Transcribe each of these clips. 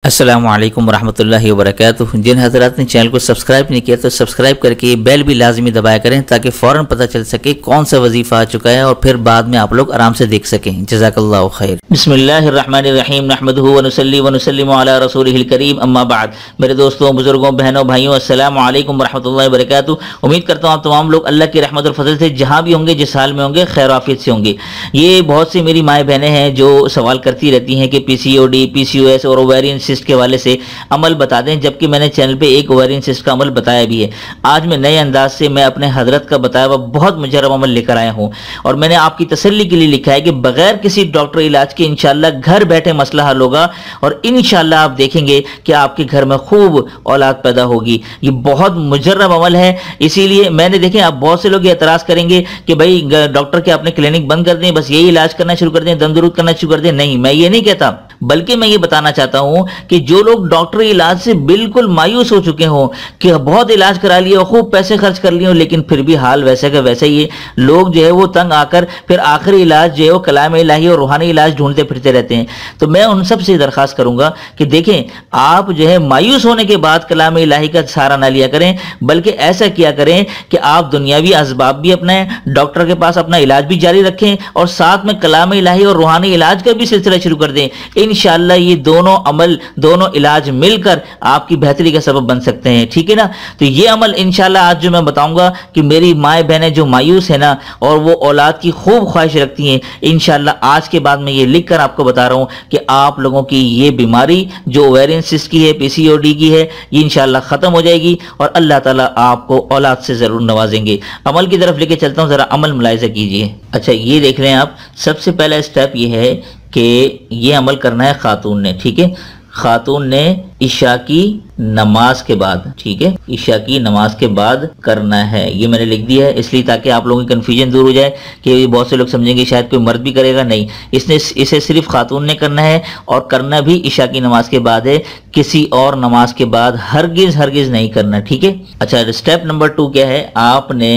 अस्सलामु अलैकुम वरहमतुल्लाहि वबरकातुहू। जिन हज़रात ने चैनल को सब्सक्राइब नहीं किया तो सब्सक्राइब करके बेल भी लाजमी दबाया करें ताकि फ़ौरन पता चल सके कौन सा वजीफ़ा आ चुका है और फिर बाद में आप लोग आराम से देख सकें। जज़ाकल्लाहु खैर। बिस्मिल्लाहिर्रहमानिर्रहीम नहमदुहु व नुसल्ली व नुसल्लिमु अला रसूलिहिल करीम अम्मा बाद। मेरे दोस्तों, बुजुर्गों, बहनों, भाइयों, अस्सलामु अलैकुम वरहमतुल्लाहि वबरकातुहू। उम्मीद करता हूँ आप तमाम लोग अल्लाह की रहमत और फजल से जहाँ भी होंगे, जिस हाल में होंगे, खैर आफियत से होंगे। ये बहुत सी मेरी माएँ बहनें हैं जो सवाल करती रहती हैं कि PCOD, PCOS और ओवेरियन सिस्ट के वाले से अमल बता दें, जबकि मैंने चैनल पे एक ओवेरियन सिस्ट का अमल बताया भी है। आज मैं नए अंदाज से मैं अपने हजरत का बताया हुआ बहुत मुजर्रब अमल लेकर आया हूं और मैंने आपकी तसल्ली के लिए लिखा है कि बगैर किसी डॉक्टर इलाज के इंशाल्लाह घर बैठे मसला हल होगा और इंशाल्लाह आप देखेंगे कि आपके घर में खूब औलाद पैदा होगी। ये बहुत मुजर्रब अमल है, इसीलिए मैंने देखें आप बहुत से लोग ये एतराज करेंगे कि भाई डॉक्टर के अपने क्लिनिक बंद कर दें, बस यही इलाज करना शुरू कर दें, दम दरूद करना शुरू कर दें। नहीं, मैं ये नहीं कहता, बल्कि मैं ये बताना चाहता हूं कि जो लोग डॉक्टरी इलाज से बिल्कुल मायूस हो चुके हों कि बहुत इलाज करा लिया, खूब पैसे खर्च कर लिए, लेकिन फिर भी हाल वैसे का वैसे ही, लोग जो है वो तंग आकर फिर आखिरी इलाज जो है वो कलाम इलाही और रूहानी इलाज ढूंढते फिरते रहते हैं। तो मैं उन सब से दरखास्त करूंगा कि देखें, आप जो है मायूस होने के बाद कलाम इलाही का सहारा ना लिया करें, बल्कि ऐसा किया करें कि आप दुनियावी असबाब भी अपनाएं, डॉक्टर के पास अपना इलाज भी जारी रखें और साथ में कलाम इलाही और रूहानी इलाज का भी सिलसिला शुरू कर दें। इंशाअल्लाह ये दोनों अमल, दोनों इलाज मिलकर आपकी बेहतरी का सबब बन सकते हैं। ठीक है ना? तो ये अमल इंशाअल्लाह आज जो मैं बताऊंगा कि मेरी माएँ बहनें जो मायूस है ना और वो औलाद की खूब ख्वाहिश रखती हैं, इंशाअल्लाह आज के बाद मैं ये लिख कर आपको बता रहा हूं कि आप लोगों की ये बीमारी जो ओवेरियन सिस्ट की है, PCOD की है, ये इंशाअल्लाह खत्म हो जाएगी और अल्लाह ताला आपको औलाद से जरूर नवाजेंगे। अमल की तरफ लेके चलता हूं, जरा अमल मुलाहिजा कीजिए। अच्छा, ये देख रहे हैं आप, सबसे पहला स्टेप ये है कि ये अमल करना है खातून ने। ठीक है, खातून ने इशा की नमाज के बाद, ठीक है, इशा की नमाज के बाद करना है। ये मैंने लिख दिया है इसलिए ताकि आप लोगों की कंफ्यूजन दूर हो जाए कि बहुत से लोग समझेंगे शायद कोई मर्द भी करेगा। नहीं, इसे सिर्फ खातून ने करना है और करना भी इशा की नमाज के बाद है, किसी और नमाज के बाद हरगिज नहीं करना। ठीक है। अच्छा, स्टेप नंबर 2 क्या है? आपने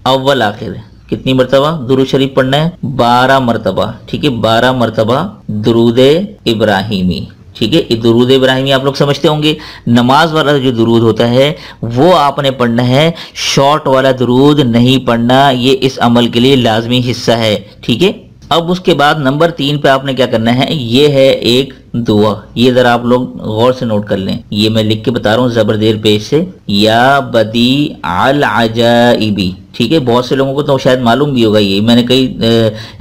अव्वल आखिर कितनी मरतबा दुरूद शरीफ पढ़ना है? 12 मरतबा। ठीक है, 12 मरतबा दुरूद इब्राहिमी। ठीक है, ये दुरूद इब्राहिमी आप लोग समझते होंगे, नमाज वाला जो दुरूद होता है वो आपने पढ़ना है, शॉर्ट वाला दुरूद नहीं पढ़ना। ये इस अमल के लिए लाजमी हिस्सा है। ठीक है। अब उसके बाद नंबर 3 पे आपने क्या करना है? ये है एक दुआ, ये जरा आप लोग गौर से नोट कर लें। ये मैं लिख के बता रहा हूँ जबरदेर पेज से, या बदी अल अजाइबी। ठीक है, बहुत से लोगों को तो शायद मालूम भी होगा, ये मैंने कई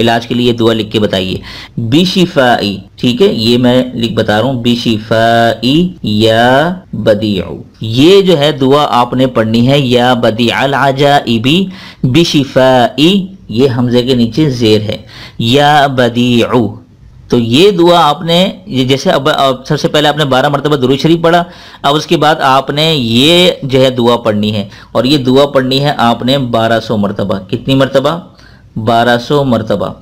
इलाज के लिए दुआ लिख के बताई है। बिशिफाई, ठीक है, ये मैं लिख बता रहा हूँ, बिशिफाई या बदीउ। ये जो है दुआ आपने पढ़नी है, या बदी अल अजाइबी बिशिफाई, ये हमजे के नीचे जेर है, या बदीउ। तो ये दुआ आपने, ये जैसे अब सबसे पहले आपने 12 मरतबा दुरूद शरीफ पढ़ा, अब उसके बाद आपने ये जो है दुआ पढ़नी है और ये दुआ पढ़नी है आपने 1200 मरतबा। कितनी मरतबा? 1200 मरतबा।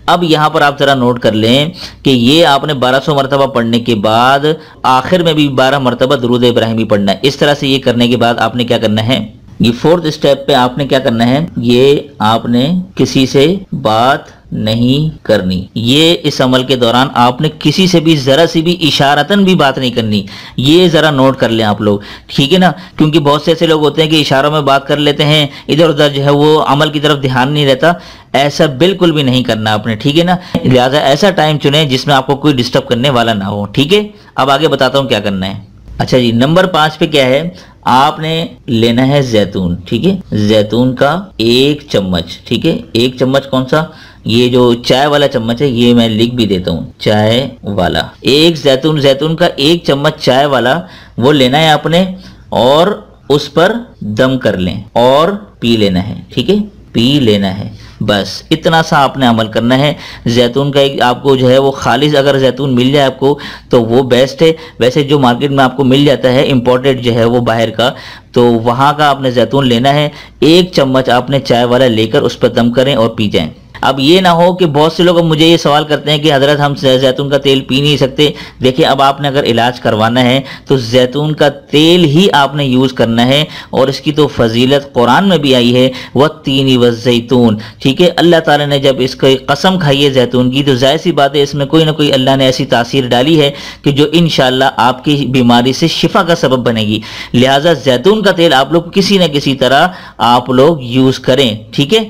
अब यहाँ पर आप जरा नोट कर लें कि ये आपने 1200 मरतबा पढ़ने के बाद आखिर में भी 12 मरतबा दुरूद इब्राहिमी पढ़ना है। इस तरह से ये करने के बाद आपने क्या करना है? ये 4th स्टेप पे आपने क्या करना है? ये आपने किसी से बात नहीं करनी। ये इस अमल के दौरान आपने किसी से भी जरा सी भी इशारतन भी बात नहीं करनी। ये जरा नोट कर लें आप लोग, ठीक है ना? क्योंकि बहुत से ऐसे लोग होते हैं कि इशारों में बात कर लेते हैं, इधर उधर जो है वो अमल की तरफ ध्यान नहीं रहता। ऐसा बिल्कुल भी नहीं करना आपने, ठीक है ना? लिहाजा ऐसा टाइम चुने जिसमें आपको कोई डिस्टर्ब करने वाला ना हो। ठीक है, अब आगे बताता हूँ क्या करना है। अच्छा जी, नंबर 5 पे क्या है? आपने लेना है जैतून। ठीक है, जैतून का 1 चम्मच। ठीक है, 1 चम्मच कौन सा? ये जो चाय वाला चम्मच है, ये मैं लिख भी देता हूँ, चाय वाला। एक जैतून का 1 चम्मच चाय वाला वो लेना है आपने और उस पर दम कर लें और पी लेना है। ठीक है, पी लेना है, बस इतना सा आपने अमल करना है। जैतून का एक आपको जो है वो खालिस अगर जैतून मिल जाए आपको तो वो बेस्ट है। वैसे जो मार्केट में आपको मिल जाता है इंपोर्टेड जो है वो बाहर का, तो वहाँ का आपने जैतून लेना है। 1 चम्मच आपने चाय वाला लेकर उस पर दम करें और पी जाएं। अब ये ना हो कि बहुत से लोग अब मुझे ये सवाल करते हैं कि हजरत हम जैतून का तेल पी नहीं सकते। देखिए, अब आपने अगर इलाज करवाना है तो जैतून का तेल ही आपने यूज़ करना है, और इसकी तो फजीलत कुरान में भी आई है, वत्तीनी वज़ैतून। ठीक है, अल्लाह ताला ने जब इसको कसम खाई है जैतून की, तो जाहिर सी बात है इसमें कोई ना कोई अल्लाह ने ऐसी तासीर डाली है कि जो इंशाअल्लाह आपकी बीमारी से शिफा का सबब बनेगी। लिहाजा जैतून का तेल आप लोग किसी न किसी तरह आप लोग यूज़ करें। ठीक है,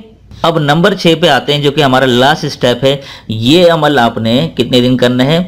अब नंबर 6 पे आते हैं, जो कि हमारा लास्ट स्टेप है। ये अमल आपने कितने दिन करना है?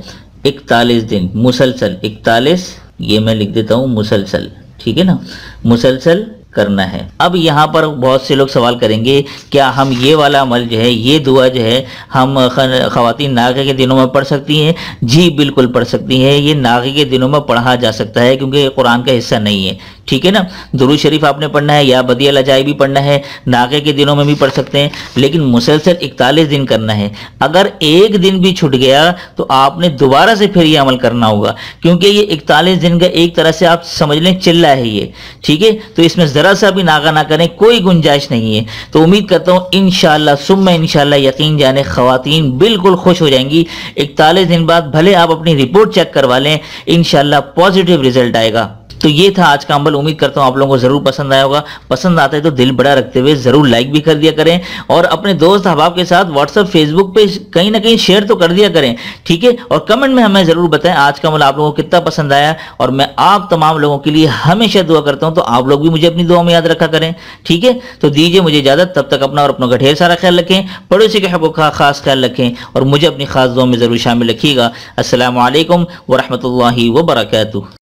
41 दिन मुसलसल। 41, ये मैं लिख देता हूँ मुसलसल, ठीक है ना, मुसलसल करना है। अब यहाँ पर बहुत से लोग सवाल करेंगे, क्या हम ये वाला अमल जो है, ये दुआ जो है, हम खवातीन नागे के दिनों में पढ़ सकती हैं? जी बिल्कुल पढ़ सकती हैं। ये नागे के दिनों में पढ़ा जा सकता है, क्योंकि ये कुरान का हिस्सा नहीं है। ठीक है ना, दुरूद शरीफ आपने पढ़ना है या बदिया लजाई भी पढ़ना है, नागे के दिनों में भी पढ़ सकते हैं, लेकिन मुसलसल 41 दिन करना है। अगर एक दिन भी छूट गया तो आपने दोबारा से फिर ये अमल करना होगा, क्योंकि ये 41 दिन का एक तरह से आप समझ लें चिल्ला है ये। ठीक है, तो इसमें जरा सा भी नागा ना करें, कोई गुंजाइश नहीं है। तो उम्मीद करता हूँ इंशाअल्लाह सुम्मा इंशाअल्लाह, यकीन जाने खवातीन बिल्कुल खुश हो जाएंगी। 41 दिन बाद भले आप अपनी रिपोर्ट चेक करवा लें, इंशाअल्लाह पॉजिटिव रिजल्ट आएगा। तो ये था आज का अमल। उम्मीद करता हूँ आप लोगों को जरूर पसंद आया होगा। पसंद आता है तो दिल बड़ा रखते हुए जरूर लाइक भी कर दिया करें, और अपने दोस्त अहबाब के साथ व्हाट्सएप फेसबुक पे कहीं ना कहीं शेयर तो कर दिया करें। ठीक है, और कमेंट में हमें जरूर बताएं आज का अमल आप लोगों को कितना पसंद आया। और मैं आप तमाम लोगों के लिए हमेशा दुआ करता हूँ, तो आप लोग भी मुझे अपनी दुआ में याद रखा करें। ठीक है, तो दीजिए मुझे इजाजत, तब तक अपना और अपनों का ढेर सारा ख्याल रखें, पड़ोसी के हक़ों का खास ख्याल रखें, और मुझे अपनी खास दुआ में जरूर शामिल रखिएगा। अस्सलामु अलैकुम व रहमतुल्लाहि व बरकातुहू।